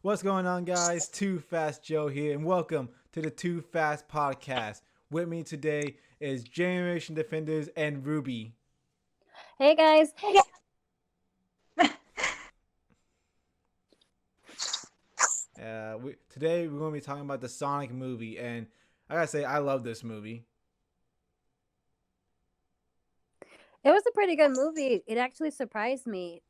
What's going on, guys? Too Fast Joe here, and welcome to the Too Fast Podcast. With me today is Generation Defenders and Ruby. Hey guys. Today we're going to be talking about the Sonic movie, and I gotta say, I love this movie. It was a pretty good movie. It actually surprised me.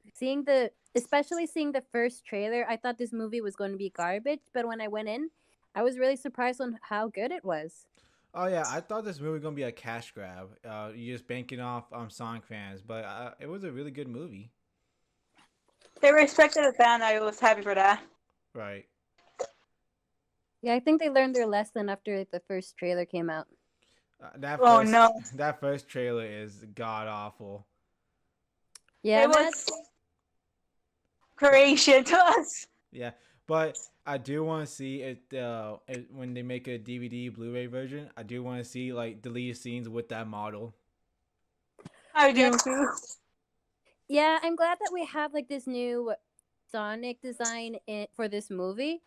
Especially seeing the first trailer, I thought this movie was going to be garbage, but when I went in, I was really surprised on how good it was. Oh yeah, I thought this movie was going to be a cash grab. You just banking off Sonic fans, but it was a really good movie. They respected the fan. I was happy for that. Right. Yeah, I think they learned their lesson after the first trailer came out. That first trailer is god awful. Yeah, it was creation to us. Yeah, but I do want to see it when they make a DVD Blu-ray version. I do want to see like deleted scenes with that model. I do too. Yeah, I'm glad that we have like this new Sonic design for this movie.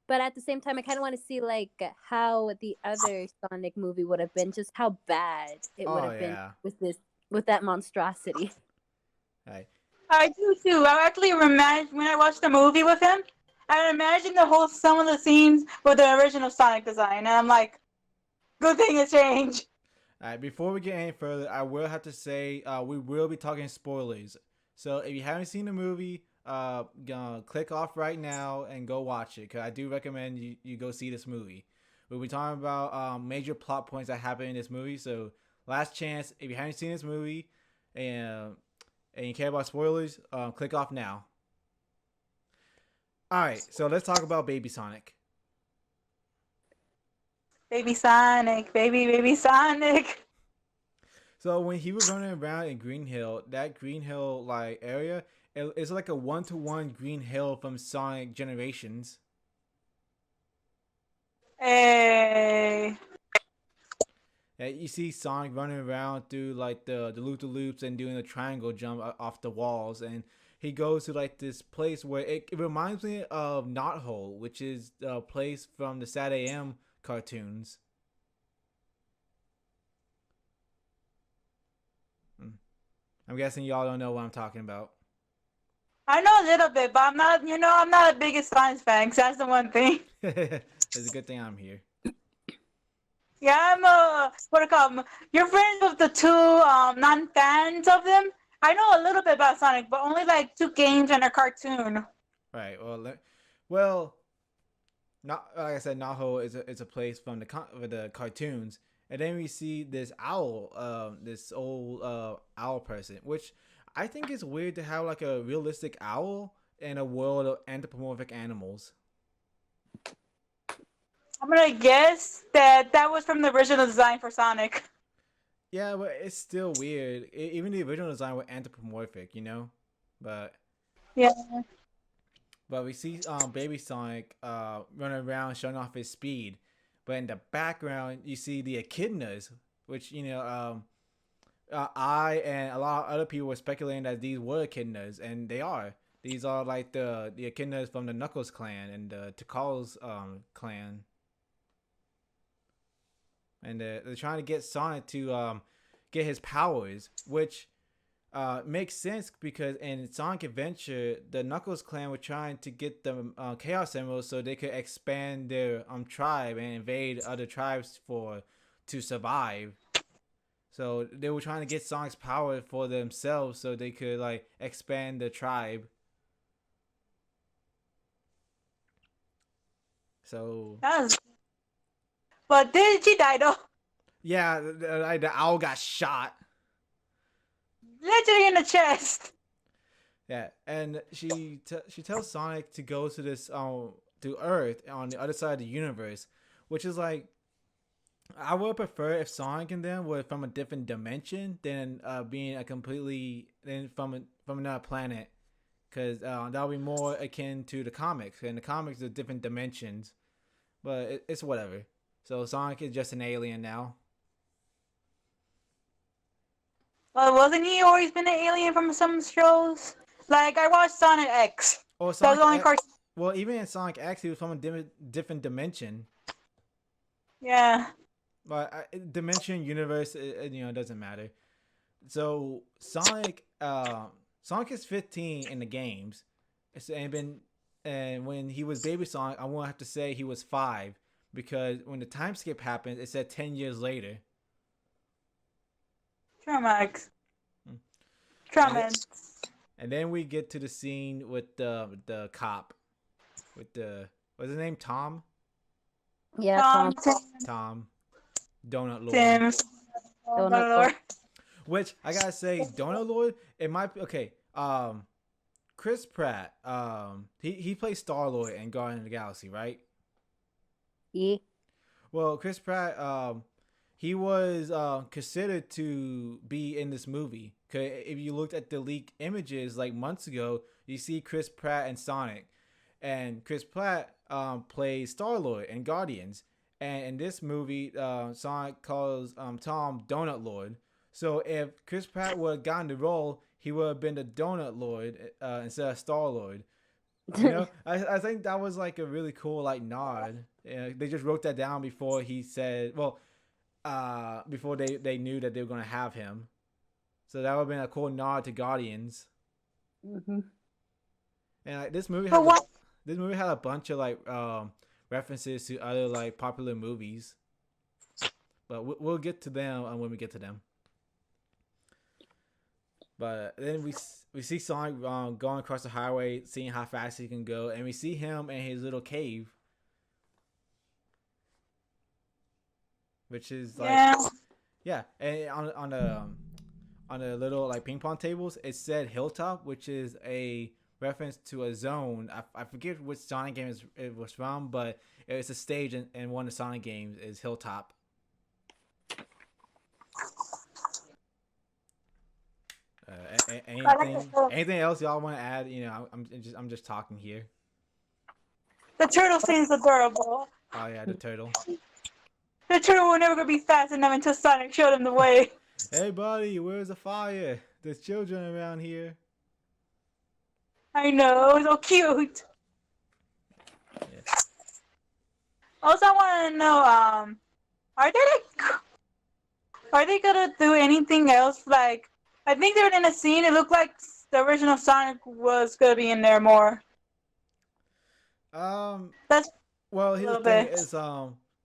But at the same time, I kind of want to see like how the other Sonic movie would have been, just how bad it would have been with that monstrosity. Right. I do too. I actually imagine when I watched the movie with him, I imagine some of the scenes with the original Sonic design, and I'm like, good thing it changed. All right. Before we get any further, I will have to say we will be talking spoilers. So if you haven't seen the movie, click off right now and go watch it, because I do recommend you go see this movie. We'll be talking about major plot points that happen in this movie. So last chance, if you haven't seen this movie and you care about spoilers, click off now. Alright, so let's talk about Baby Sonic. Baby Sonic, baby Sonic. So when he was running around in Green Hill, that Green Hill like area, it's like a 1-to-1 Green Hill from Sonic Generations. Hey. Yeah, you see Sonic running around through like the loop-de-loops and doing a triangle jump off the walls, and he goes to like this place where it reminds me of Knothole, which is a place from the Sad AM cartoons. I'm guessing y'all don't know what I'm talking about. I know a little bit, but I'm not the biggest science fan, 'cause that's the one thing. It's a good thing I'm here. Yeah, I'm what do you call them? You're friends with the two non-fans of them. I know a little bit about Sonic, but only like 2 games and a cartoon. Right. Well, not like I said, Naho is a place from the cartoons, and then we see this owl, this old owl person, which I think is weird to have like a realistic owl in a world of anthropomorphic animals. I'm gonna guess that was from the original design for Sonic. Yeah, but it's still weird. Even the original design was anthropomorphic, you know. But Yeah. But we see Baby Sonic running around showing off his speed. But in the background, you see the echidnas, which, I and a lot of other people were speculating that these were echidnas, and they are. These are like the echidnas from the Knuckles clan and the Tikal's clan. And they're trying to get Sonic to get his powers, which makes sense because in Sonic Adventure, the Knuckles clan were trying to get the Chaos Emeralds so they could expand their tribe and invade other tribes to survive. So they were trying to get Sonic's power for themselves so they could like expand the tribe. So. But did she die though? Yeah, the owl got shot. Literally in the chest. Yeah, and she tells Sonic to go to this to Earth on the other side of the universe, which is like, I would prefer if Sonic and them were from a different dimension than being from another planet, because that would be more akin to the comics, and the comics are different dimensions, but it's whatever. So Sonic is just an alien now. Well, wasn't he always been an alien from some shows? Like I watched Sonic X. Oh, That was the only cartoon. Well, even in Sonic X, he was from a different dimension. Yeah. But dimension, universe, it doesn't matter. So Sonic is 15 in the games. And when he was Baby Sonic, I won't have to say he was 5 because when the time skip happened, it said 10 years later. Traumax. Hmm. Traumax. And then we get to the scene with the cop, with what's his name, Tom. Yeah, Tom, Tom. Tom, Donut Lord. Tim. Donut Lord. Which I gotta say, Donut Lord, it might be okay. Chris Pratt, he plays Star Lord in Guardian of the Galaxy, right? Yeah. Well, Chris Pratt, he was considered to be in this movie. Cause if you looked at the leaked images like months ago, you see Chris Pratt and Sonic, and Chris Pratt plays Star Lord in Guardians, and in this movie, Sonic calls Tom Donut Lord. So if Chris Pratt would have gotten the role, he would have been the Donut Lord instead of Star Lord. I think that was like a really cool like nod. They just wrote that down before he said, well, before they knew that they were gonna have him. So that would have been a cool nod to Guardians. Mm-hmm. And like, this movie had a bunch of like references to other like popular movies, but we'll get to them when we get to them. But then we see Sonic going across the highway, seeing how fast he can go, and we see him in his little cave, which is like yeah. And on the little like ping pong tables, it said Hilltop, which is a reference to a zone. I forget which Sonic game it was from, but it's a stage in one of the Sonic games is Hilltop. Anything else y'all want to add? I'm just talking here. The turtle seems adorable. Oh yeah, the turtle. The turtle will never gonna be fast enough until Sonic showed him the way. Hey buddy, where's the fire? There's children around here. I know, so cute. Yeah. Also, I want to know, are they gonna do anything else? Like, I think they were in a scene. It looked like the original Sonic was gonna be in there more. That's Well, here's the little thing: bit. is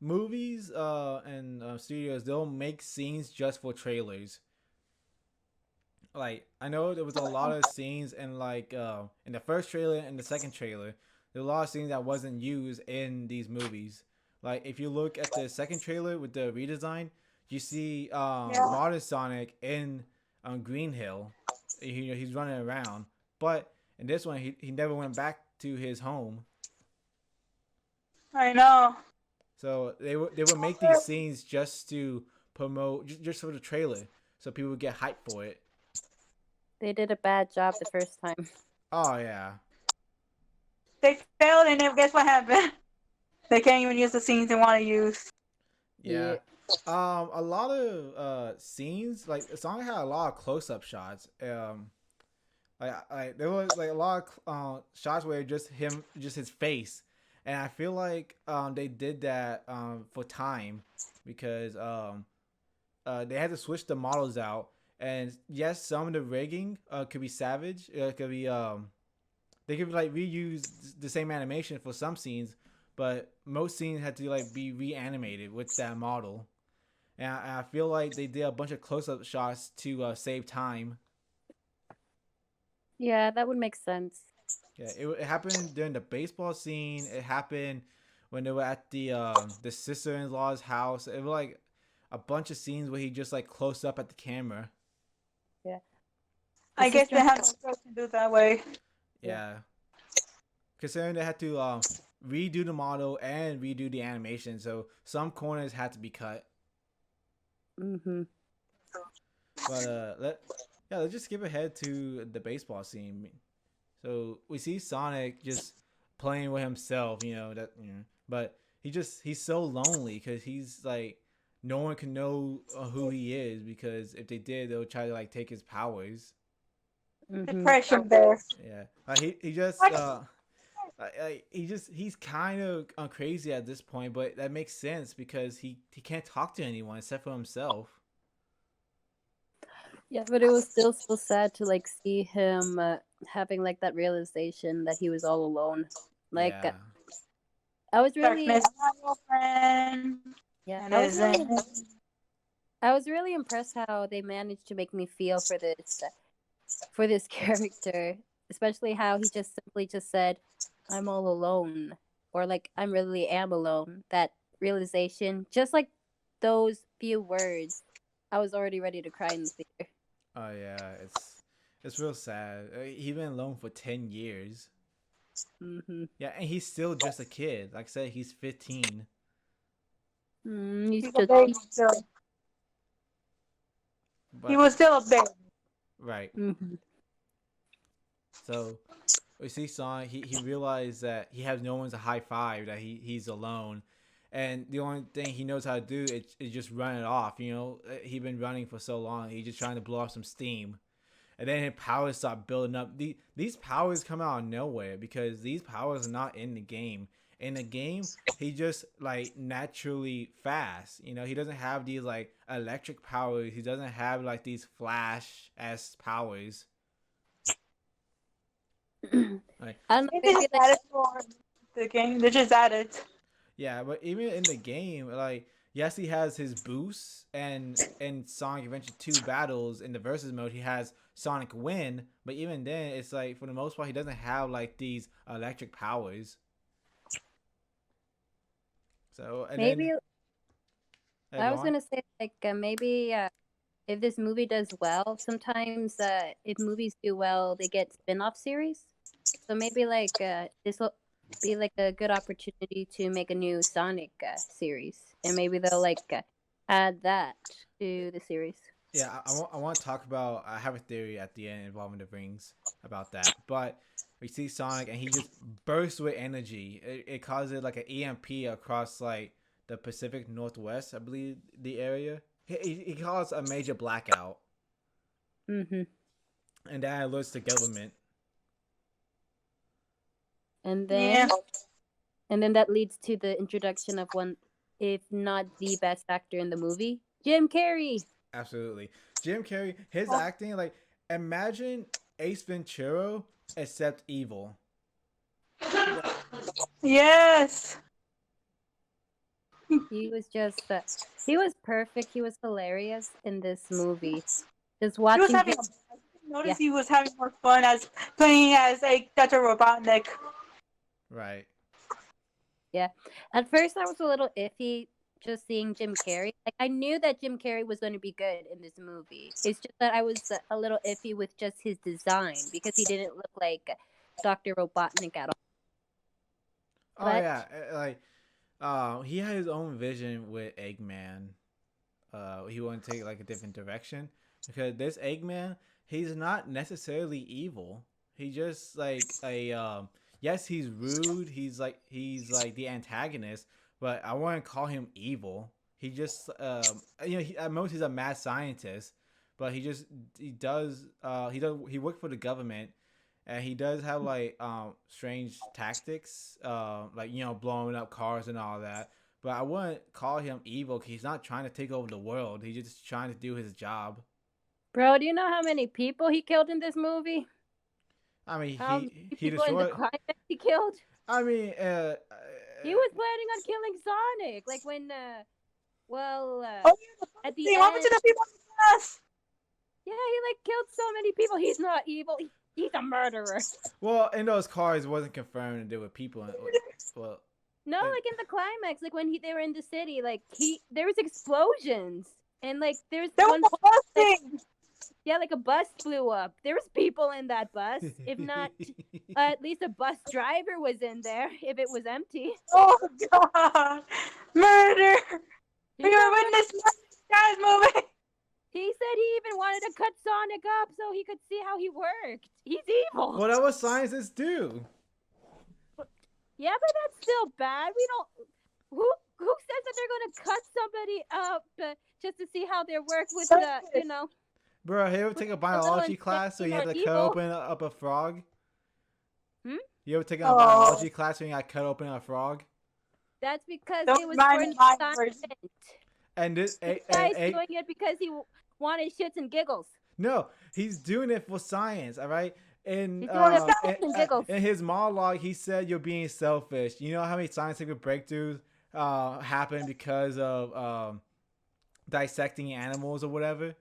movies and studios, they'll make scenes just for trailers. Like I know there was a lot of scenes in the first trailer and the second trailer. There were a lot of scenes that wasn't used in these movies. Like if you look at the second trailer with the redesign, you see modern Sonic in Green Hill. He's running around, but in this one he never went back to his home. I know. So they would make these scenes just to promote, just for the trailer, so people would get hyped for it. They did a bad job the first time. Oh yeah. They failed, and then guess what happened? They can't even use the scenes they want to use. Yeah. A lot of scenes, like Sonic had a lot of close-up shots. Like there was like a lot of shots where just his face, and I feel like they did that for time because they had to switch the models out. And yes, some of the rigging could be savage. It could be they could like reuse the same animation for some scenes, but most scenes had to like be reanimated with that model. And I feel like they did a bunch of close-up shots to save time. Yeah, that would make sense. Yeah, it happened during the baseball scene. It happened when they were at the sister-in-law's house. It was like a bunch of scenes where he just like close up at the camera. Yeah. I guess they have to do it that way. Yeah. Considering they had to redo the model and redo the animation, so some corners had to be cut. Mm-hmm. But let's just skip ahead to the baseball scene. So we see Sonic just playing with himself, but he's so lonely because he's like no one can know who he is because if they did, they'll try to like take his powers. Mm-hmm. Depression there. Yeah, he just He's kind of crazy at this point, but that makes sense because he can't talk to anyone except for himself. Yeah, but it was still so sad to like see him having like that realization that he was all alone. Like Yeah. I was really, Darkness, my old friend, yeah, and isn't. I was really impressed how they managed to make me feel for this character, especially how he just simply just said, "I'm all alone," or like, "I'm really am alone." That realization, just like those few words, I was already ready to cry in the theater. Oh yeah, it's real sad. He's been alone for 10 years. Mm-hmm. Yeah, and he's still just a kid. Like I said, he's 15. He's He's a just baby still. He But was still a baby. right. mm-hmm. So we see Sonic. He realized that he has no one to high five. That he's alone, and the only thing he knows how to do is just run it off. He's been running for so long. He's just trying to blow off some steam. And then his powers start building up. These powers come out of nowhere because these powers are not in the game. In the game, he just like naturally fast. He doesn't have these like electric powers. He doesn't have like these flash s powers. Like, I don't know. They Maybe just like added for the game. They just added. yeah, but even in the game, like yes, he has his boosts, and in Sonic Adventure 2 battles in the versus mode, he has Sonic win. But even then, it's like for the most part, he doesn't have like these electric powers. So and maybe then I go was on. gonna say like maybe if this movie does well, sometimes if movies do well, they get spin-off series. So maybe like this will be like a good opportunity to make a new Sonic series, and maybe they'll like add that to the series. Yeah, I want to talk about. I have a theory at the end involving the rings about that. But we see Sonic and he just bursts with energy. It causes like an EMP across like the Pacific Northwest, I believe the area. He caused a major blackout, Mm-hmm. and that alerts the government. And Yeah. then that leads to the introduction of one, if not the best actor in the movie, Jim Carrey. Absolutely, Jim Carrey. His acting, like imagine Ace Ventura except evil. Yes. He was just he was perfect. He was hilarious in this movie. Just He was watching having. him. I noticed Yeah, he was having more fun as playing as a Dr. Robotnik. Right. yeah. At first, I was a little iffy just seeing Jim Carrey. Like I knew that Jim Carrey was going to be good in this movie. It's just that I was a little iffy with just his design because he didn't look like Dr. Robotnik at all. Oh But yeah, like he had his own vision with Eggman. He wanted to take like a different direction because this Eggman, he's not necessarily evil. He just like a yes, he's rude. He's like the antagonist, but I wouldn't call him evil. He just at most he's a mad scientist, but he worked for the government, and he does have like strange tactics, like blowing up cars and all that. But I wouldn't call him evil because he's not trying to take over the world. He's just trying to do his job. bro, do you know how many people he killed in this movie? I mean, How many he people in the destroyed. climax he killed? I mean, He was planning on killing Sonic. Like when, Oh, yeah, at the what happened end, to the people in the class? yeah, he like killed so many people. He's not evil. He's a murderer. well, in those cars, it wasn't confirmed that there were people. Well, No, like in the climax, like when they were in the city, like there was explosions and like there's There one was a bus like, thing. yeah, like a bus blew up. There was people in that bus. If not, at least a bus driver was in there. If it was empty, Oh God, murder! you We were know, witness guys movie. he said he even wanted to cut Sonic up so he could see how he worked. He's evil. well, that was scientists do. Yeah, but that's still bad. We don't. Who says that they're gonna cut somebody up just to see how they work with the Bro, he would take a biology class, so he had to cut evil. open up a frog. Hmm? You ever taken a Oh, biology class when you got cut open a frog? That's because don't it was remind for me of my version. entertainment. And this, This guy's doing it because he wanted shits and giggles. no, he's doing it for science. All right. He's doing it for shits and giggles. In his monologue, he said you're being selfish. You know how many scientific breakthroughs happen because of dissecting animals or whatever.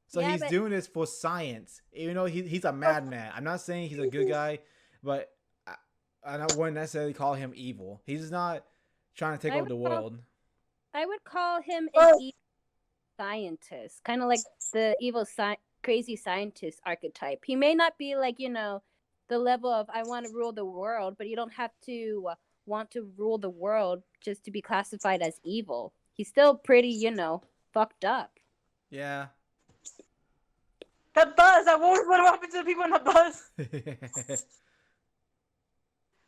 So Yeah, he's but doing this for science. Even though he's a madman. I'm not saying he's a good guy, but I wouldn't necessarily call him evil. He's not trying to take over the world. I would call him an evil scientist, kind of like the evil crazy scientist archetype. He may not be like, the level of I want to rule the world, but you don't have to want to rule the world just to be classified as evil. He's still pretty, fucked up. Yeah. The bus. What happened to the people in the bus?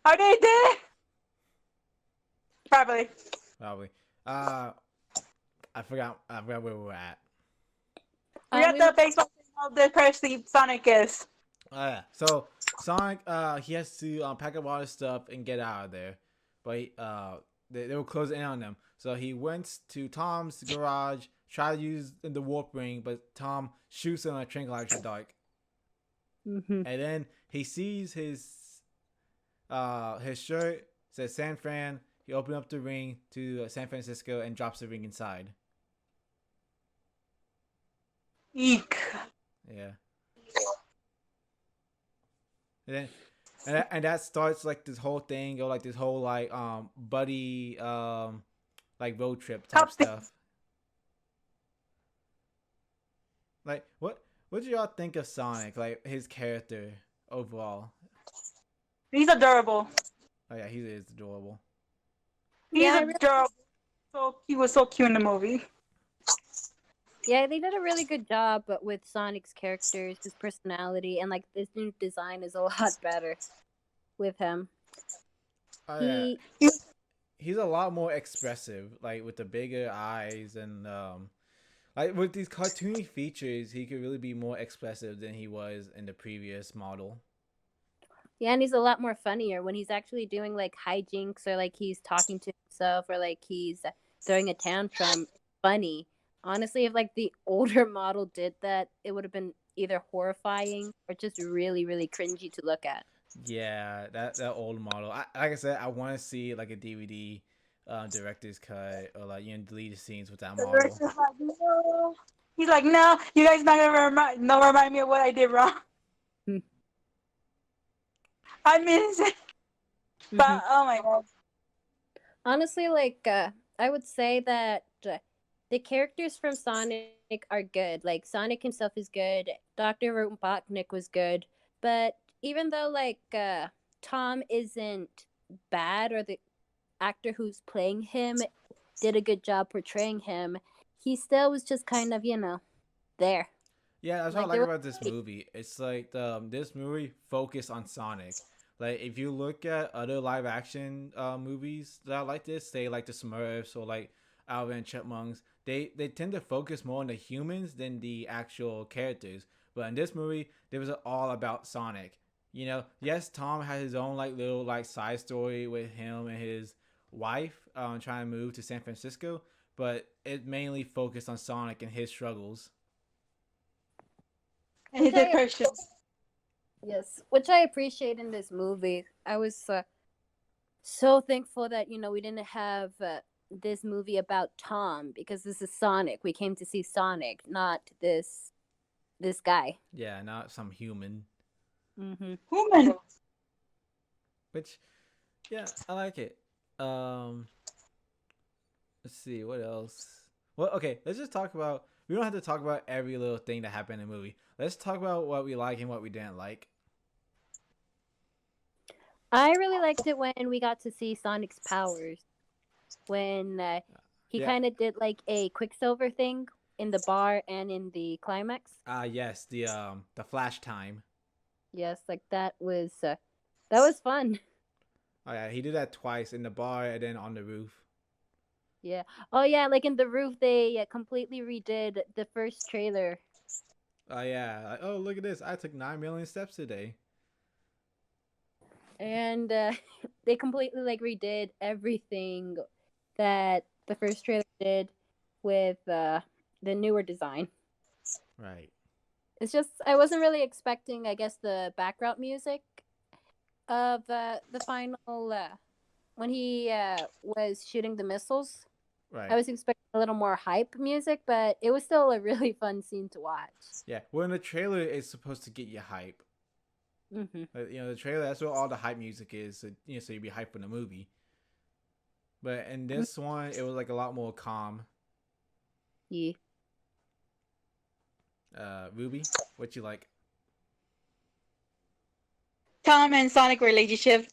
Are they dead? Probably. I forgot where we were at. We got the baseball thing how depressed Sonic is. Yeah. So Sonic, he has to pack up all his stuff and get out of there, but they were closing in on him. So he went to Tom's garage, tried to use the warp ring, but Tom shoots him a tranquilizer dart. Mm-hmm. And then he sees his shirt says San Fran. He opens up the ring to San Francisco and drops the ring inside. Eek. Yeah. And that starts like this whole thing, or like this whole like buddy like road trip type stuff. Like what do y'all think of Sonic? Like his character overall? He's adorable. Oh yeah, he is adorable. He's adorable. So he was so cute in the movie. Yeah, they did a really good job, but with Sonic's characters, his personality, and like this new design is a lot better with him. Oh, yeah. He's a lot more expressive, like with the bigger eyes and like with these cartoony features, he could really be more expressive than he was in the previous model. Yeah, and he's a lot more funnier when he's actually doing like hijinks or like he's talking to himself or like he's throwing a tantrum. Funny. Honestly, if like the older model did that, it would have been either horrifying or just really, really cringy to look at. Yeah, that old model. Like I said, I want to see like a DVD director's cut or like deleted scenes with that model. No. He's like, no, you guys not gonna remind me of what I did wrong. I miss it. But oh my god. Honestly, like I would say that the characters from Sonic are good. Like Sonic himself is good. Dr. Robotnik was good. But even though like Tom isn't bad, or the actor who's playing him did a good job portraying him, he still was just kind of, there. Yeah, that's what I like about this movie. It's like this movie focused on Sonic. Like if you look at other live action movies that are like this, say like the Smurfs or like Alvin and Chipmunks, they tend to focus more on the humans than the actual characters. But in this movie, it was all about Sonic. Yes, Tom has his own like little like side story with him and his wife trying to move to San Francisco, but it mainly focused on Sonic and his struggles. And his depression. Yes, which I appreciate in this movie. I was so thankful that we didn't have this movie about Tom, because this is Sonic. We came to see Sonic, not this guy. Yeah, not some human. Mm-hmm. Human. Which, yeah, I like it. Let's see what else. Well, okay, let's just talk about. We don't have to talk about every little thing that happened in the movie. Let's talk about what we like and what we didn't like. I really liked it when we got to see Sonic's powers. When he kind of did like a Quicksilver thing in the bar and in the climax. Yes, the flash time. Yes, like that was fun. Oh yeah, he did that twice in the bar and then on the roof. Yeah. Oh yeah, like in the roof, they completely redid the first trailer. Oh yeah. Like, oh, look at this! I took 9 million steps today. and they completely like redid everything that the first trailer did with the newer design. Right. It's just I wasn't really expecting, I guess, the background music of the final when he was shooting the missiles. I Right. was expecting a little more hype music, but it was still a really fun scene to watch. Yeah. Well, in the trailer, it's supposed to get you hype. Mm-hmm. The trailer, that's what all the hype music is. So, so you'd be hyped for the movie. But in this one, it was like a lot more calm. Yeah. Ruby, what you like? Tom and Sonic relationship,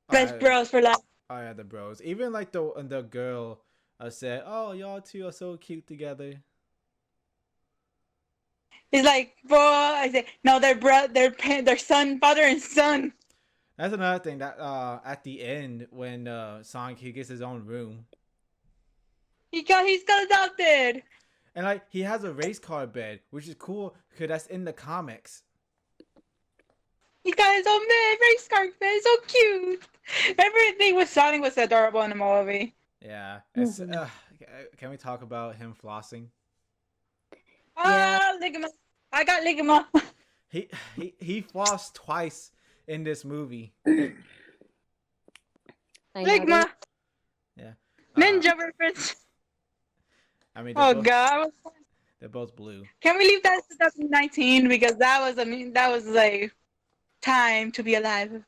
Oh, best bros for life. yeah, the bros. Even like the girl said, "Oh, y'all two are so cute together." It's like, bro, I say, no, they're son, father and son. That's another thing that at the end when Sonic he gets his own room He's got adopted. and like he has a race car bed, which is cool because that's in the comics. He got his own man, race car man, it's so cute. Everything with Sonic was adorable in the movie. Yeah. Mm-hmm. Can we talk about him flossing? Yeah. Ah, ligama. I got ligama. He flossed twice in this movie. I know. Ligma. Yeah. Ninja reference. I mean Oh god. they're both blue. Can we leave that to 2019 because that was like time to be alive.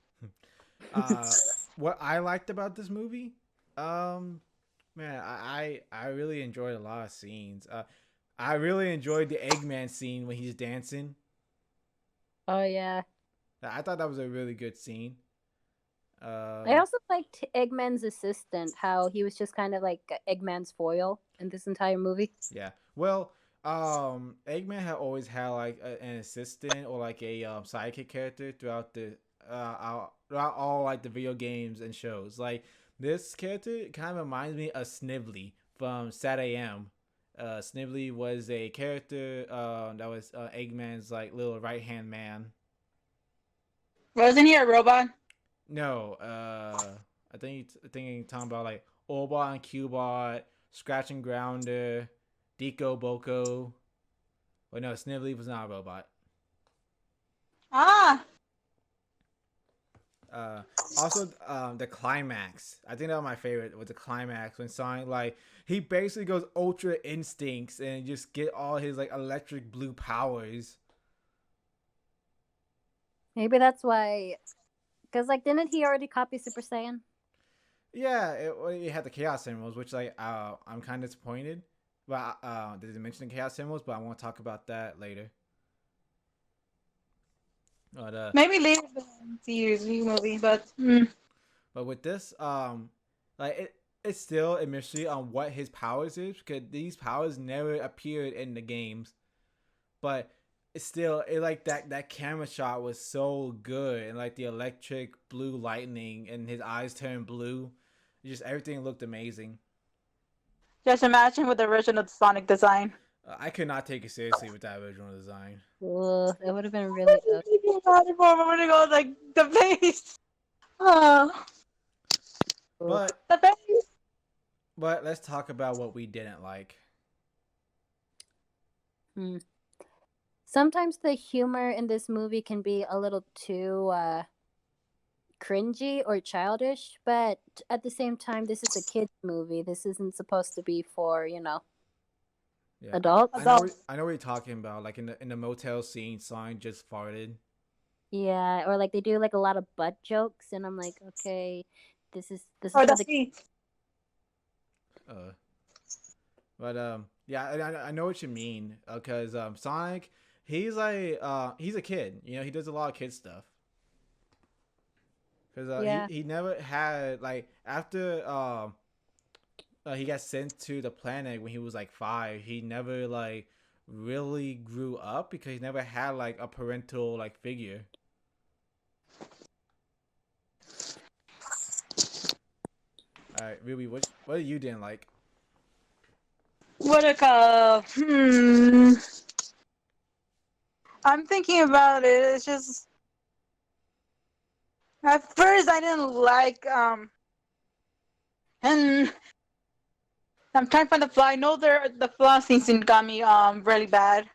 What I liked about this movie, man, I really enjoyed a lot of scenes. I really enjoyed the Eggman scene when he's dancing. Oh yeah. I thought that was a really good scene. I also liked Eggman's assistant, how he was just kind of like Eggman's foil in this entire movie. Yeah. Well, Eggman had always had like an assistant or like a sidekick character throughout throughout all like the video games and shows. Like this character kind of reminds me of Snively from Sat AM. Snively was a character that was Eggman's like little right hand man. Wasn't he a robot? No, I think you're talking about like Orbot and Cubot, Scratch and Grounder, Deco Boko. Well, no, Snively was not a robot. Ah. Uh, Also, the climax. I think that was my favorite. Was the climax when Sonic like he basically goes Ultra Instincts and just get all his like electric blue powers. Maybe that's why, because like, didn't he already copy Super Saiyan? Yeah, it had the Chaos Emeralds, which like I'm kind of disappointed. But they didn't mention the Chaos Emeralds, but I want to talk about that later. But Maybe later in the series movie, but but with this, like it's still a mystery on what his powers is because these powers never appeared in the games. But it's still it like that camera shot was so good and like the electric blue lightning and his eyes turned blue, just everything looked amazing. just imagine with the original Sonic design. I could not take it seriously with that original design. Ugh, that would have been really ugly. When it goes like the face. Oh, But the face. but let's talk about what we didn't like. Hmm. Sometimes the humor in this movie can be a little too cringy or childish, but at the same time, this is a kids movie. This isn't supposed to be for Yeah, adults. I know what you're talking about. Like in the motel scene, Sonic just farted. Yeah, or like they do like a lot of butt jokes, and I'm like, okay, this is Or for the the feet. Uh, but yeah, I know what you mean. Because Sonic, he's like he's a kid. You know, he does a lot of kid stuff. Because yeah. he never had like after he got sent to the planet when he was like 5. He never like really grew up because he never had like a parental like figure. All right, Ruby, what you didn't like? What a I'm thinking about it. It's just At first, I didn't like and I'm trying to find the flaw. I know the flossing scene got me really bad.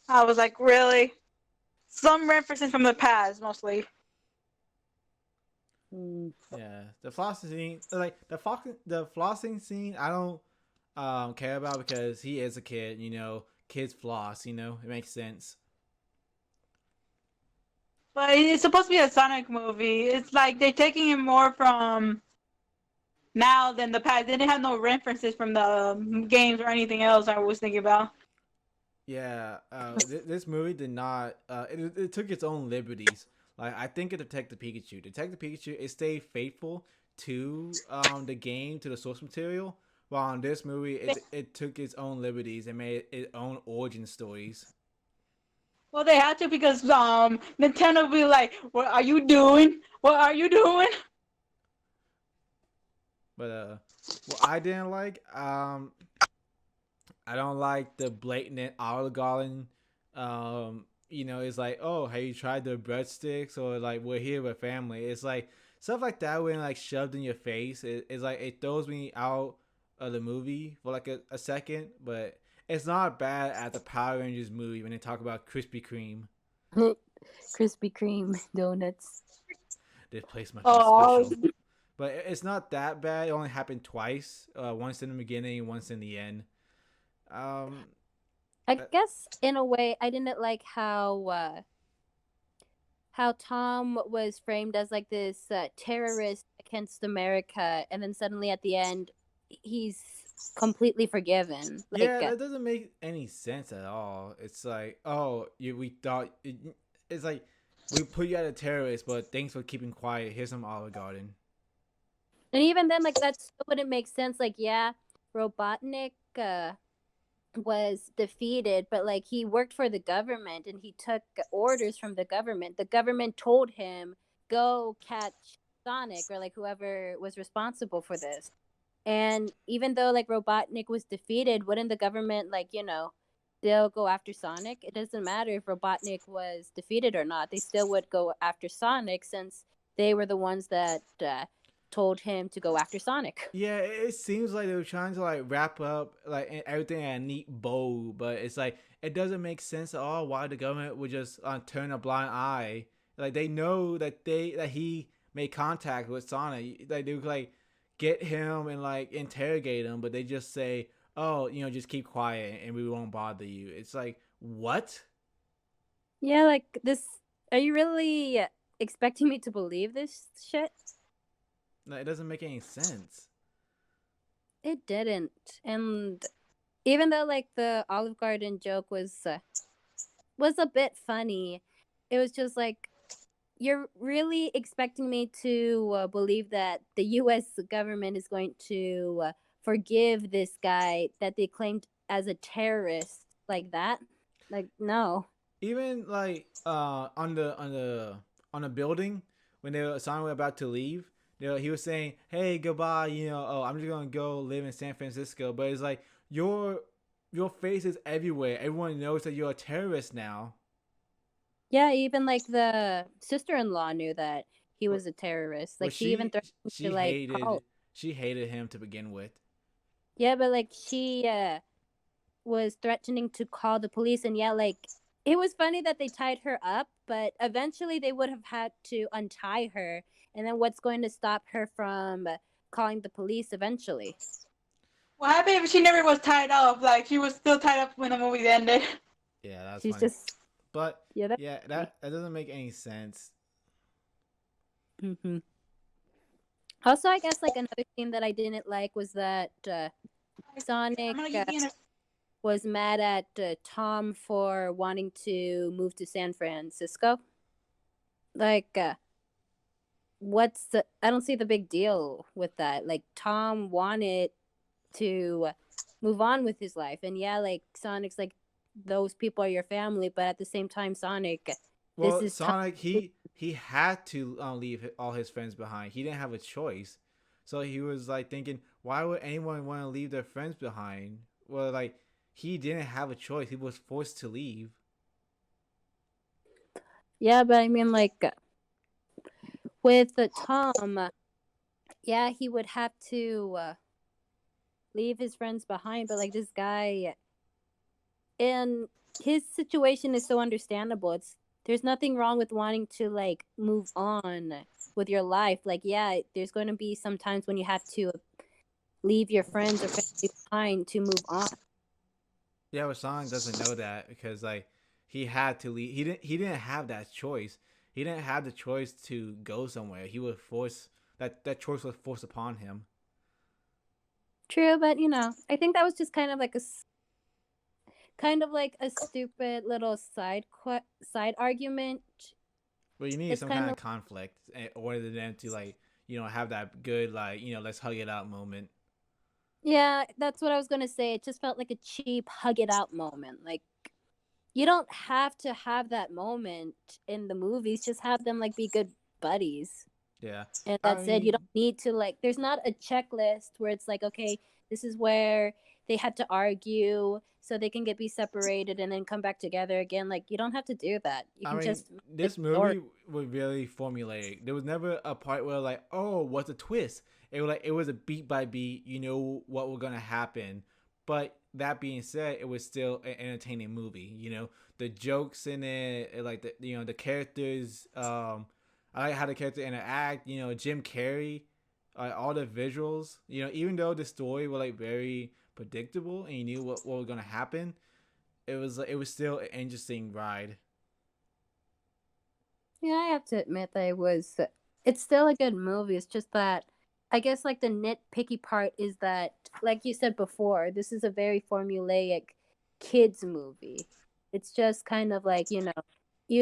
I was like, really? Some references from the past, mostly. Mm. Yeah, the flossing scene, like the flossing scene, I don't care about because he is a kid. You know, kids floss. You know, it makes sense. But it's supposed to be a Sonic movie. It's like they're taking it more from now than the past. They didn't have no references from the games or anything else I was thinking about. Yeah, this movie did not. It took its own liberties. Like I think of Detective Pikachu, it stayed faithful to the game, to the source material. While in this movie, it took its own liberties and made its own origin stories. Well, they had to because Nintendo would be like, "What are you doing? What are you doing?" But what I didn't like, I don't like the blatant Olive Garden. You know, it's like, oh, have you tried the breadsticks? Or like, we're here with family. It's like stuff like that when like shoved in your face. It's like it throws me out of the movie for like a second, but it's not bad at the Power Rangers movie when they talk about Krispy Kreme. Krispy Kreme donuts. This place must be Oh, special. But it's not that bad. It only happened twice. Once in the beginning, once in the end. Um, I uh, guess in a way, I didn't like how Tom was framed as like this terrorist against America, and then suddenly at the end, he's completely forgiven. Yeah, that doesn't make any sense at all. It's like, oh, we thought it's like we put you at a terrorist, but thanks for keeping quiet. Here's some Olive Garden. and even then, like that still wouldn't make sense. Like, yeah, Robotnik was defeated, but like he worked for the government and he took orders from the government. The government told him go catch Sonic or like whoever was responsible for this. And even though like Robotnik was defeated, wouldn't the government like, still go after Sonic? It doesn't matter if Robotnik was defeated or not. They still would go after Sonic since they were the ones that told him to go after Sonic. Yeah, it seems like they were trying to like wrap up like everything in a neat bow, but it's like it doesn't make sense at all why the government would just turn a blind eye. Like they know that he made contact with Sonic. Like they would like get him and like interrogate him, but they just say, "Oh, just keep quiet and we won't bother you." It's like what? Yeah, like this. Are you really expecting me to believe this shit? No, it doesn't make any sense. It didn't. And even though like the Olive Garden joke was a bit funny, it was just like you're really expecting me to believe that the U.S. government is going to forgive this guy that they claimed as a terrorist like that? Like, no. Even like on the building when they were Sonic were about to leave, he was saying, "Hey, goodbye." Oh, I'm just gonna go live in San Francisco. But it's like your face is everywhere. Everyone knows that you're a terrorist now. Yeah, even like the sister-in-law knew that he But was a terrorist. well, Like she even threatened to she like hated call. she hated him to begin with. Yeah, but like she was threatening to call the police, and yeah, like it was funny that they tied her up, but eventually they would have had to untie her, and then what's going to stop her from calling the police eventually? what happened if she never was tied up? Like she was still tied up when the movie ended. Yeah, that's She's funny. just But yeah, that's yeah, that doesn't make any sense. mm-hmm. Also, I guess like another thing that I didn't like was that I'm Sonic gonna give you was mad at Tom for wanting to move to San Francisco. Like, I don't see the big deal with that. Like, Tom wanted to move on with his life, and yeah, like Sonic's like those people are your family, but at the same time, Sonic, this Well, is Tom. Sonic he had to leave all his friends behind. He didn't have a choice. So he was like thinking, why would anyone want to leave their friends behind? Well, like he didn't have a choice. He was forced to leave. Yeah, but I mean, like, with Tom, yeah, he would have to leave his friends behind, but like this guy, and his situation is so understandable. It's there's nothing wrong with wanting to like move on with your life. Like, yeah, there's going to be some times when you have to leave your friends or family behind to move on. Yeah, but Sonic doesn't know that because like he had to leave. He didn't have that choice. He didn't have the choice to go somewhere. He was forced that choice was forced upon him. True, but I think that was just kind of like a stupid little side argument. But you need It's some kind kind of of conflict in order for them to like have that good like let's hug it out moment. yeah, that's what I was gonna say. It just felt like a cheap hug it out moment. Like you don't have to have that moment in the movies. Just have them like be good buddies. Yeah, And I that's it. You don't mean, need to like there's not a checklist where it's like, okay, this is where they had to argue so they can get be separated and then come back together again. Like you don't have to do that. You I can mean, just this story. movie was really formulaic. There was never a part where like, oh, what's a twist? It was a beat by beat. You know what was gonna happen. But that being said, it was still an entertaining movie. The jokes in it, like the characters. I like how the character interact. Jim Carrey, all the visuals. Even though the story was like very predictable and you knew what was gonna happen, it was still an interesting ride. Yeah, I have to admit that it's still a good movie. It's just that I guess like the nitpicky part is that like you said before, this is a very formulaic kids movie. It's just kind of like, you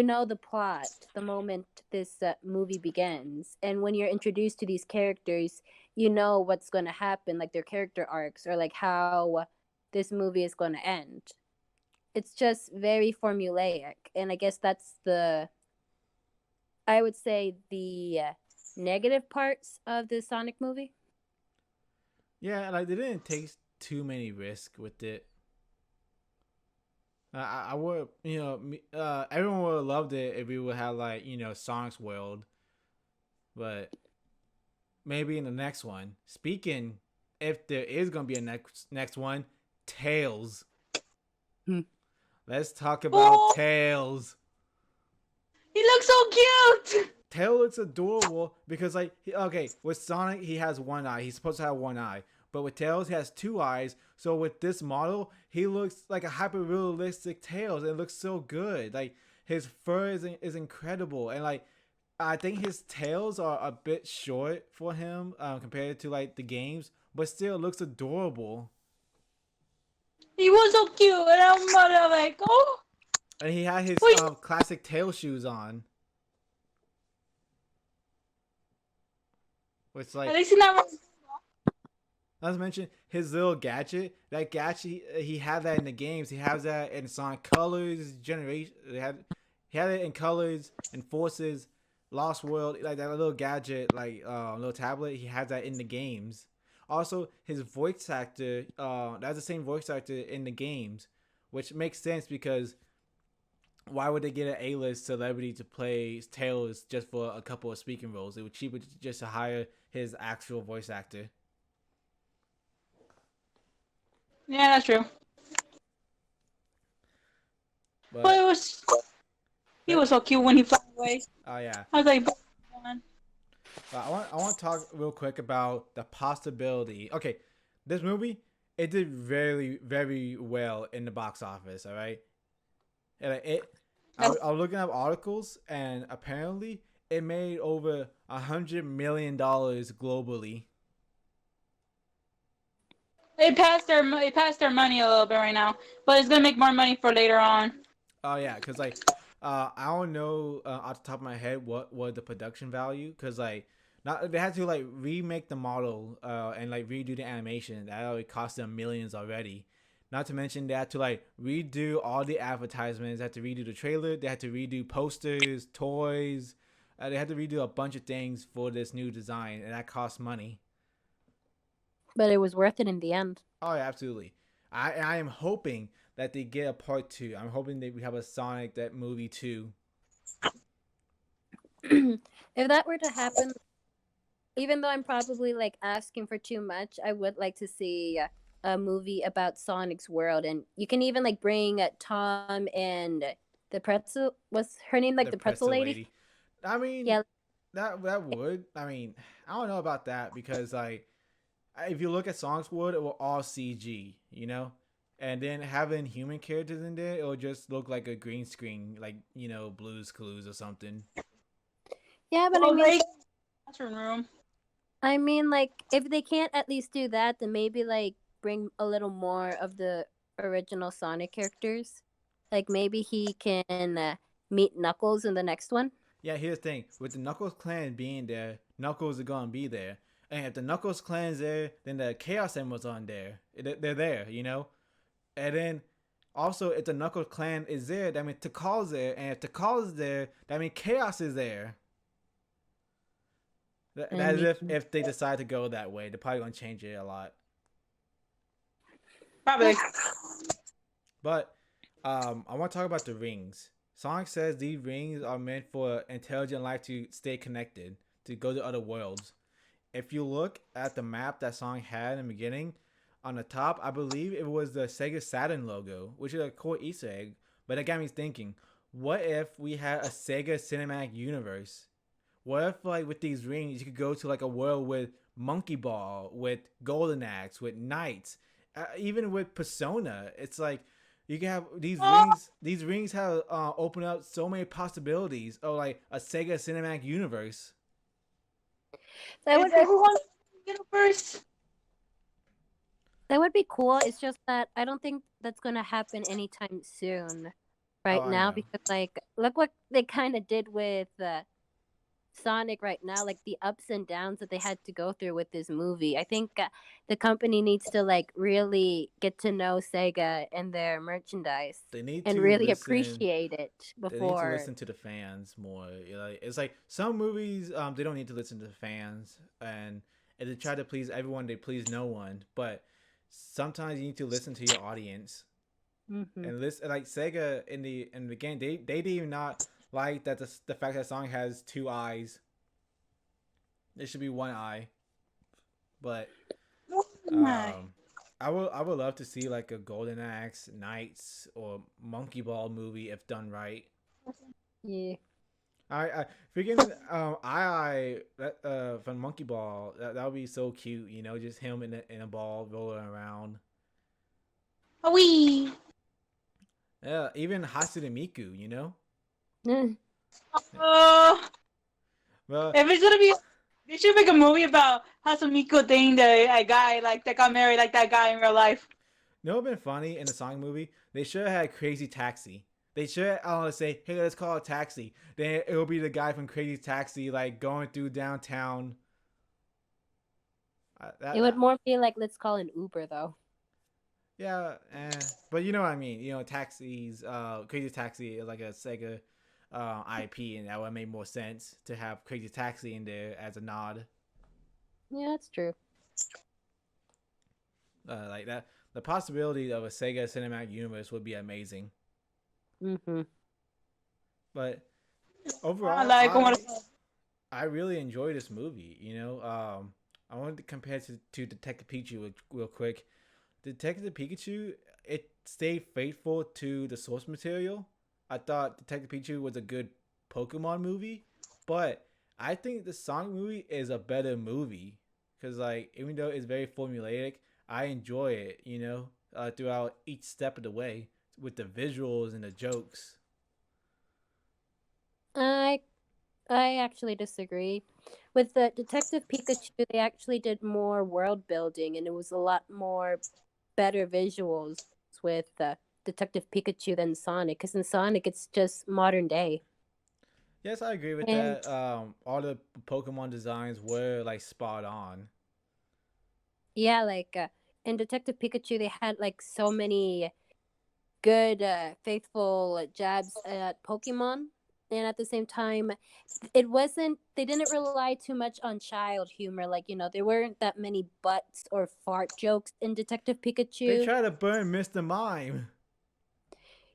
know the plot the moment this movie begins. And when you're introduced to these characters, you know what's going to happen, like their character arcs or like how this movie is going to end. It's just very formulaic. And I guess that's I would say the negative parts of the Sonic movie. Yeah, like they didn't take too many risks with it. I would, everyone would have loved it if we would have like Sonic's World, but maybe in the next one. Speaking, if there is gonna be a next one, Tails. Hmm. Let's talk about Oh, Tails. he looks so cute. Tail looks adorable because okay, with Sonic he has one eye. He's supposed to have one eye. But with Tails he has two eyes. So with this model, he looks like a hyper realistic Tails. It looks so good. Like his fur is incredible. And like I think his tails are a bit short for him compared to like the games, but still looks adorable. He was so cute, and I'm like, oh, And he had his wait. classic tail shoes on, which At like least he never. not to mention his little gadget. That gadget he had that in the games. He has that in Sonic Colors Generation. He had it in Colors and Forces, Lost World. Like that little gadget, like little tablet. He has that in the games. Also, his voice actor. That's the same voice actor in the games, which makes sense because why would they get an A-list celebrity to play Tails just for a couple of speaking roles? It would cheaper just to hire his actual voice actor. Yeah, that's true. But But it was he that was so cute when he flew away. oh yeah. I was like, man. But I want to talk real quick about the possibility. Okay, this movie it did very very well in the box office. All right, and I was looking up articles and apparently it made over $100 million globally. They passed their money a little bit right now, but it's gonna make more money for later on. Oh yeah, because like I don't know off the top of my head what was the production value because like not they had to like remake the model and like redo the animation that already cost them millions already. Not to mention they had to like redo all the advertisements, they had to redo the trailer, they had to redo posters, toys, they had to redo a bunch of things for this new design, and that cost money. But it was worth it in the end. Oh yeah, absolutely. I am hoping that they get a part two. I'm hoping that we have a Sonic that movie too. If that were to happen, even though I'm probably like asking for too much, I would like to see a movie about Sonic's world, and you can even like bring Tom and the pretzel. Was her name like The the pretzel pretzel lady? lady. I mean, Yeah, that would. I mean, I don't know about that because like if you look at Sonic's World, it will all CG, you know. And then having human characters in there, it will just look like a green screen, like Blue's Clues or something. yeah, but Well, like classroom room. like if they can't at least do that, then maybe like bring a little more of the original Sonic characters. Like maybe he can meet Knuckles in the next one. Yeah, here's the thing: with the Knuckles clan being there, Knuckles are gonna be there, and if the Knuckles clan's there, then the Chaos Emeralds on there. They're there, you know. And then also, if the Knuckles clan is there, that means Tikal's there, and if Tikal's there, that means Chaos is there. I That is mean, if they decide to go that way. They're probably gonna change it a lot. Probably. But I want to talk about the rings. Sonic says these rings are meant for intelligent life to stay connected, to go to other worlds. If you look at the map that Sonic had in the beginning, on the top, I believe it was the Sega Saturn logo, which is a cool Easter egg. But that got me thinking, what if we had a Sega cinematic universe? What if, like, with these rings, you could go to like a world with Monkey Ball, with Golden Axe, with Knights, even with Persona? It's like you can have these Oh, rings. These rings have opened up so many possibilities of like a Sega cinematic universe. that is would be everyone universe? that would be cool. It's just that I don't think that's gonna happen anytime soon, Oh, right I now, know. because like look what they kind of did with Sonic right now, like the ups and downs that they had to go through with this movie. I think the company needs to like really get to know Sega and their merchandise They need and to really listen. appreciate it They need to before. listen to the fans more. It's like some movies, they don't need to listen to the fans, and if they try to please everyone, they please no one. But sometimes you need to listen to your audience Hmm. and listen. Like Sega in the game, they did not like that the fact that song has two eyes. There should be one eye, but Oh my. um. I would love to see like a Golden Axe, Knights, or Monkey Ball movie if done right. Yeah. I freaking I from Monkey Ball that would be so cute, just him in a ball rolling around. Oh, we. Yeah, even Hatsune Miku. Uh, Well, if it's gonna be, they should make a movie about Hasumiko dating a guy like that got married like that guy in real life. you know what'd been funny in the Sonic movie? They should have had Crazy Taxi. They should say, hey, let's call a taxi. Then it'll be the guy from Crazy Taxi like going through downtown. It would more be like let's call an Uber though. Yeah, but you know what I mean. Taxis, Crazy Taxi is like a Sega IP, and that would make more sense to have Crazy Taxi in there as a nod. Yeah, that's true. Like that, the possibility of a Sega cinematic universe would be amazing. Hmm. But I overall, like what. I really enjoy this movie. I wanted to compare it to Detective Pikachu real quick. Detective Pikachu, it stayed faithful to the source material. I thought Detective Pikachu was a good Pokemon movie, but I think the Sonic movie is a better movie because, like, even though it's very formulaic, I enjoy it. Throughout each step of the way with the visuals and the jokes. I I actually disagree. With the Detective Pikachu, they actually did more world building, and it was a lot more better visuals with Detective Pikachu than Sonic. Because in Sonic, it's just modern day, Yes, I agree with and that. All the Pokemon designs were like spot on. yeah, like in Detective Pikachu, they had like so many good, faithful jabs at Pokemon, and at the same time, it wasn't. They didn't rely too much on child humor. Like there weren't that many butts or fart jokes in Detective They Pikachu. try to burn Mr. Mime.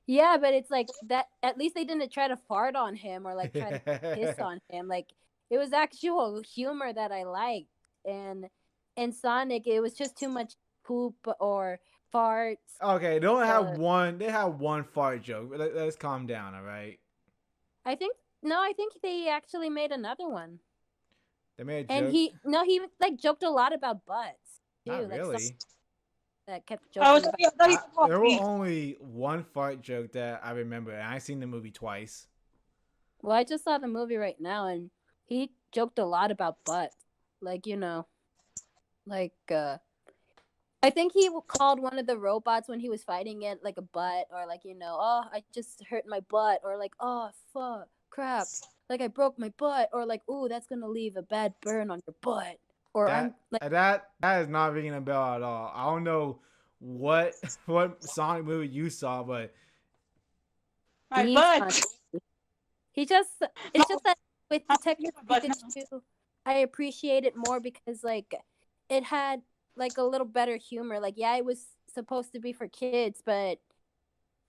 Yeah, but it's like that. At least they didn't try to fart on him or like try to piss on him. Like it was actual humor that I liked, and in Sonic, it was just too much poop or farts. Okay, they only have Uh, one. They have one fart joke. Let's calm down, all right? I think no, I think they actually made another one, They made a and joke. he like joked a lot about butts too, Not like some really. that kept I was joking about. I thought you talked about There were feet. only one fart joke that I remember, and I seen the movie twice. Well, I just saw the movie right now, and he joked a lot about butts, like like I think he called one of the robots when he was fighting it like a butt, or like oh, I just hurt my butt, or like oh fuck, crap, like I broke my butt, or like ooh, that's gonna leave a bad burn on your butt, or I'm That like that is not ringing a bell at all. I don't know what what Sonic movie you saw, but My these butt. fun. He just No, it's just that with I'm thinking Detective my butt now. Pikachu, I appreciate it more because like it had like a little better humor. Like yeah, it was supposed to be for kids, but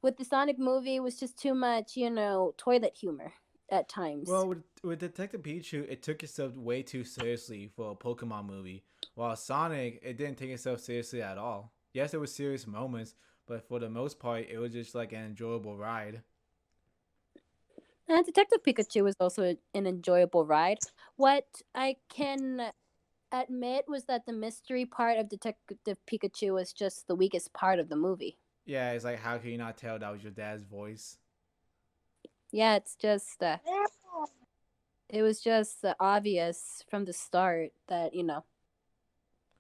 with the Sonic movie, it was just too much, toilet humor at times. well, with Detective Pikachu, it took itself way too seriously for a Pokemon movie. While Sonic, it didn't take itself seriously at all. Yes, there was serious moments, but for the most part, it was just like an enjoyable ride. And Detective Pikachu was also an enjoyable ride. What I can admit was that the mystery part of Detective Pikachu was just the weakest part of the movie. Yeah, it's like how can you not tell that was your dad's voice? Yeah, it's just it was just obvious from the start that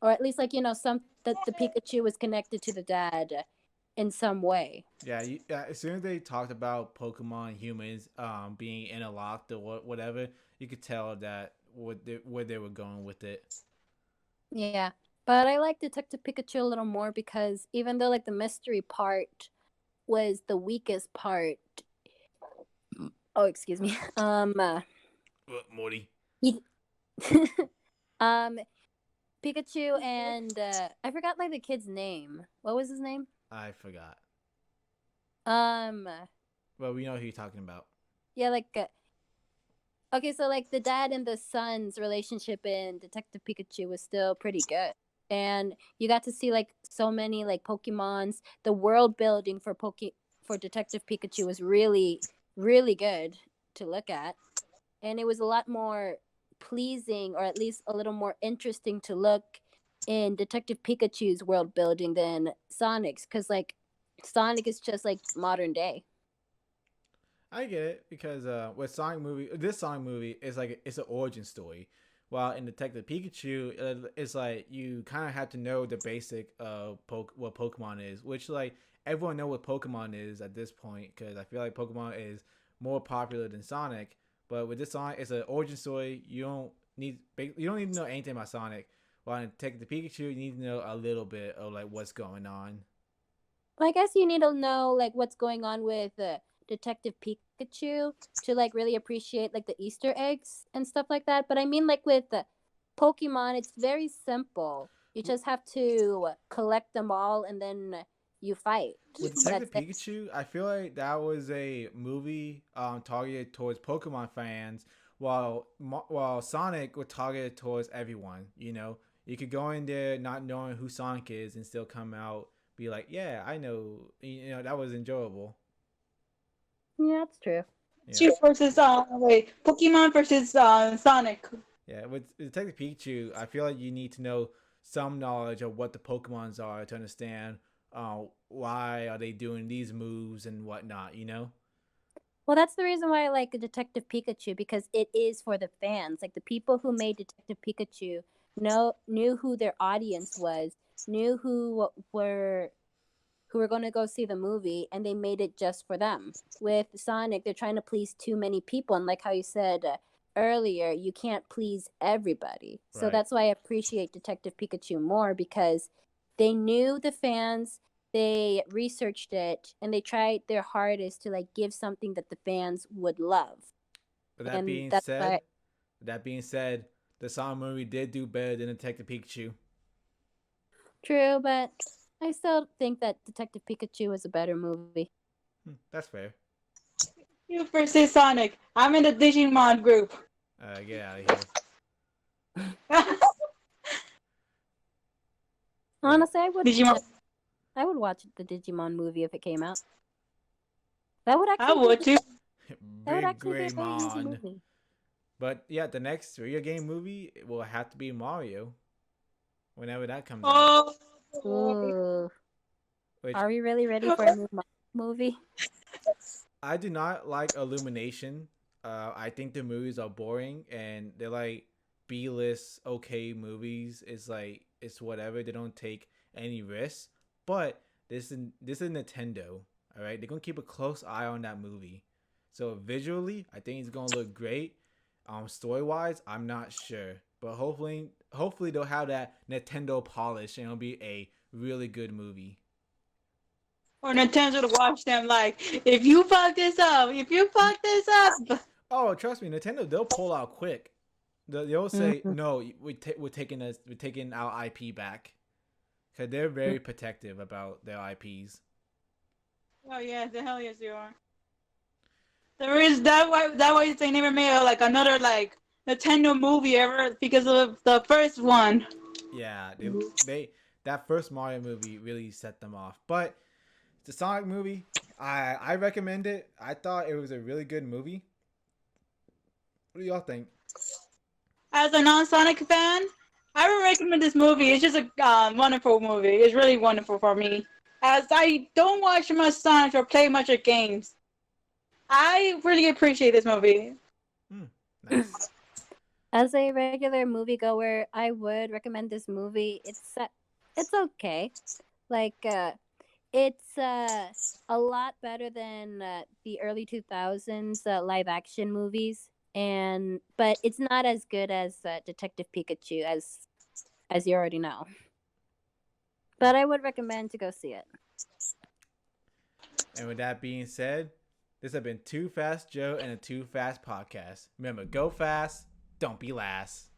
or at least like some that the Pikachu was connected to the dad in some way. Yeah, as soon as they talked about Pokemon humans being interlocked or whatever, you could tell that where they were going with it. Yeah, but I like Detective Pikachu a little more because even though like the mystery part was the weakest part, oh excuse me, Morty. he, um, Pikachu and I forgot like the kid's name. What was his name? I forgot. Um, Well, we know who you're talking about. yeah, like okay, so like the dad and the son's relationship in Detective Pikachu was still pretty good. And you got to see like so many like Pokemons. The world building for Detective Pikachu was really really good to look at. And it was a lot more pleasing, or at least a little more interesting to look in Detective Pikachu's world building than Sonic's, cuz like Sonic is just like modern day. I get it because with this Sonic movie is like it's an origin story. While in Detective Pikachu, it's like you kind of have to know the basic of what Pokemon is, which like everyone know what Pokemon is at this point because I feel like Pokemon is more popular than Sonic. But with this Sonic, it's an origin story. You don't need to know anything about Sonic. While in Detective Pikachu, you need to know a little bit of like what's going on. Well, I guess you need to know like what's going on with Detective Pikachu to like really appreciate like the Easter eggs and stuff like that. But I mean, like with Pokemon, it's very simple. You just have to collect them all and then you fight. With That's Detective it. Pikachu, I feel like that was a movie targeted towards Pokemon fans, while Sonic was targeted towards everyone. You could go in there not knowing who Sonic is and still come out be like, yeah, I know. That was enjoyable. Yeah, that's true. Yeah, Pikachu versus wait, Pokemon versus Sonic. yeah. With Detective Pikachu, I feel like you need to know some knowledge of what the Pokemons are to understand why are they doing these moves and whatnot. Well, that's the reason why I like Detective Pikachu, because it is for the fans. Like the people who made Detective Pikachu knew who their audience was, knew who were going to go see the movie, and they made it just for them. With Sonic, they're trying to please too many people, and like how you said earlier, you can't please everybody. So Right. that's why I appreciate Detective Pikachu more, because they knew the fans, they researched it, and they tried their hardest to like give something that the fans would love. But that And being that's why said, that being said, the Sonic movie did do better than Detective Pikachu. true, but I still think that Detective Pikachu is a better movie. That's fair. You versus Sonic. I'm in the Digimon group. Get out of here. Honestly, I would. Digimon. I would watch the Digimon movie if it came out. That would I actually would be. too. That would Big actually be a very easy Greymon. movie. But yeah, the next video game movie will have to be Mario. Whenever that comes out. Oh, boy. Ooh, Which are we really ready for a new movie? I do not like Illumination. I think the movies are boring and they're like B-list okay movies. It's like it's whatever. They don't take any risks. But this is Nintendo. All right, they're gonna keep a close eye on that movie. So visually, I think it's gonna look great. Story wise, I'm not sure, but hopefully they'll have that Nintendo polish and it'll be a really good movie. Or Nintendo to watch them like, if you fuck this up, if you fuck this up. Oh, trust me, Nintendo they'll pull out quick. They'll say Mhm. no, we're taking our IP back, because they're very protective about their IPs. Oh yeah, the hell yes you are. There is that why they never made like another like Nintendo movie ever because of the first one. Yeah, they that first Mario movie really set them off. But the Sonic movie, I recommend it. I thought it was a really good movie. What do y'all think? As a non-Sonic fan, I would recommend this movie. It's just a wonderful movie. It's really wonderful for me. As I don't watch much Sonic or play much of games, I really appreciate this movie. Nice. As a regular moviegoer, I would recommend this movie. It's okay. Like it's a lot better than the early 2000s live action movies, and but it's not as good as Detective Pikachu, as you already know. But I would recommend to go see it. And with that being said, this has been Too Fast Joe and a Too Fast podcast. Remember, go fast, don't be last.